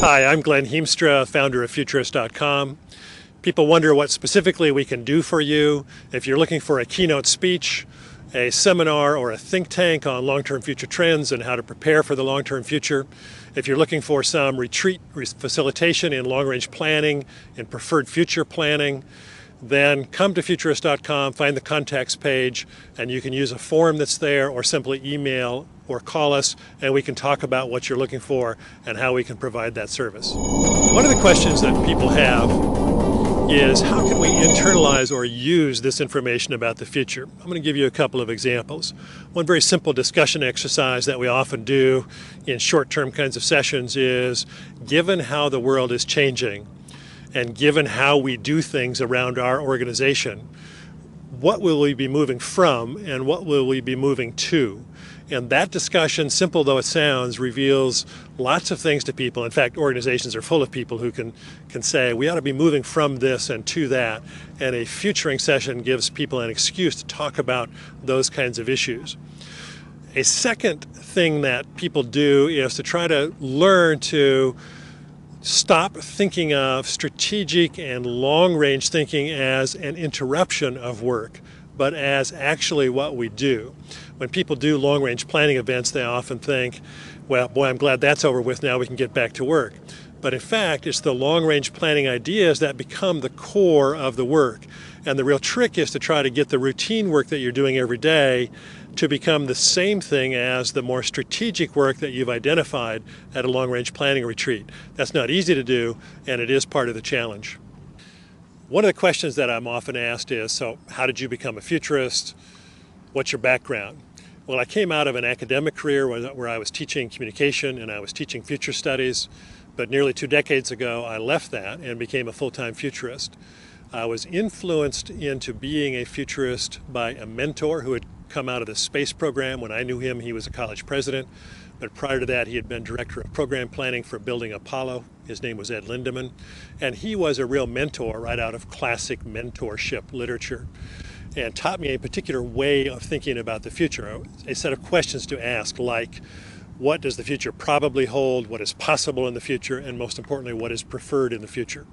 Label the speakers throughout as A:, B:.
A: Hi, I'm Glen Hiemstra, founder of Futurist.com. People wonder what specifically we can do for you. If you're looking for a keynote speech, a seminar, or a think tank on long-term future trends and how to prepare for the long-term future, if you're looking for some retreat facilitation in long-range planning and preferred future planning, then come to Futurist.com, find the contacts page, and you can use a form that's there or simply email or call us, and we can talk about what you're looking for and how we can provide that service. One of the questions that people have is how can we internalize or use this information about the future? I'm going to give you a couple of examples. One very simple discussion exercise that we often do in short-term kinds of sessions is, given how the world is changing, and given how we do things around our organization, what will we be moving from and what will we be moving to? And that discussion, simple though it sounds, reveals lots of things to people. In fact, organizations are full of people who can say, we ought to be moving from this and to that. And a futuring session gives people an excuse to talk about those kinds of issues. A second thing that people do is to try to learn to stop thinking of strategic and long-range thinking as an interruption of work, but as actually what we do. When people do long-range planning events, they often think, well, boy, I'm glad that's over with, now we can get back to work. But in fact, it's the long-range planning ideas that become the core of the work. And the real trick is to try to get the routine work that you're doing every day to become the same thing as the more strategic work that you've identified at a long-range planning retreat. That's not easy to do, and it is part of the challenge. One of the questions that I'm often asked is, so how did you become a futurist? What's your background? Well, I came out of an academic career where I was teaching communication and I was teaching future studies, but nearly 2 decades ago I left that and became a full-time futurist. I was influenced into being a futurist by a mentor who had come out of the space program. When I knew him, he was a college president, but prior to that he had been director of program planning for building Apollo. His name was Ed Lindemann, and he was a real mentor right out of classic mentorship literature and taught me a particular way of thinking about the future, a set of questions to ask like, what does the future probably hold, what is possible in the future, and most importantly, what is preferred in the future.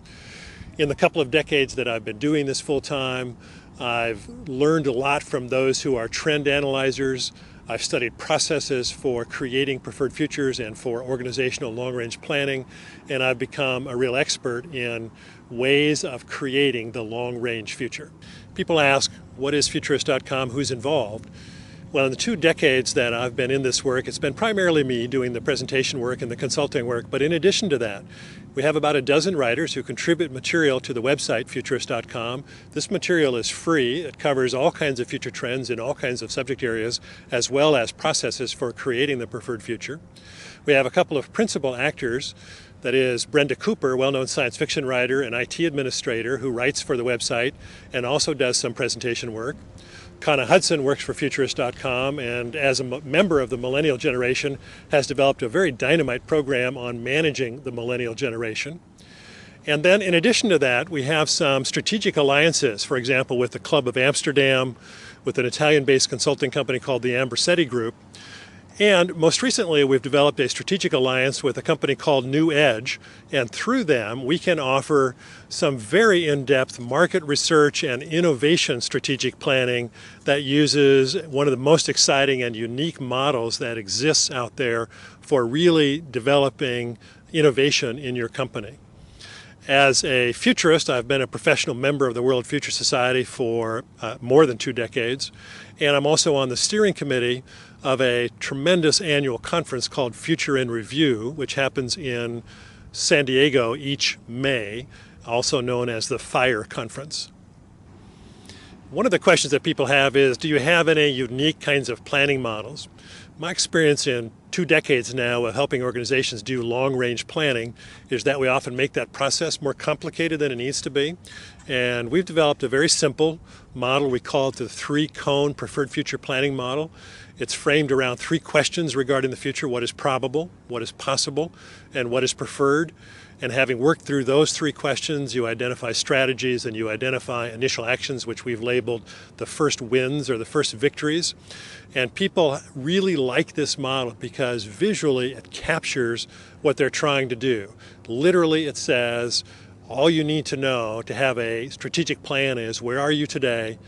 A: In the couple of decades that I've been doing this full-time, I've learned a lot from those who are trend analyzers. I've studied processes for creating preferred futures and for organizational long-range planning, and I've become a real expert in ways of creating the long-range future. People ask, what is Futurist.com? Who's involved? Well, in the 2 decades that I've been in this work, it's been primarily me doing the presentation work and the consulting work, but in addition to that, we have about a dozen writers who contribute material to the website, Futurist.com. This material is free. It covers all kinds of future trends in all kinds of subject areas, as well as processes for creating the preferred future. We have a couple of principal actors. That is Brenda Cooper, well-known science fiction writer and IT administrator who writes for the website and also does some presentation work. Kana Hudson works for Futurist.com and as a member of the millennial generation has developed a very dynamite program on managing the millennial generation. And then in addition to that, we have some strategic alliances, for example, with the Club of Amsterdam, with an Italian-based consulting company called the Ambrosetti Group. And most recently, we've developed a strategic alliance with a company called New Edge, and through them, we can offer some very in-depth market research and innovation strategic planning that uses one of the most exciting and unique models that exists out there for really developing innovation in your company. As a futurist, I've been a professional member of the World Future Society for more than 2 decades, and I'm also on the steering committee of a tremendous annual conference called Future in Review, which happens in San Diego each May, also known as the FIRE Conference. One of the questions that people have is, do you have any unique kinds of planning models? My experience in 2 decades now of helping organizations do long-range planning is that we often make that process more complicated than it needs to be. And we've developed a very simple model. We call it the 3-cone preferred future planning model. It's framed around 3 questions regarding the future: what is probable, what is possible, and what is preferred. And having worked through those 3 questions, you identify strategies and you identify initial actions, which we've labeled the first wins or the first victories. And people really like this model because visually it captures what they're trying to do. Literally it says, all you need to know to have a strategic plan is, where are you today?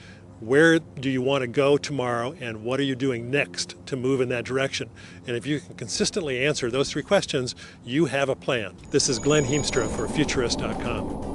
A: Where do you want to go tomorrow, and what are you doing next to move in that direction? And if you can consistently answer those 3 questions, you have a plan. This is Glen Hiemstra for Futurist.com.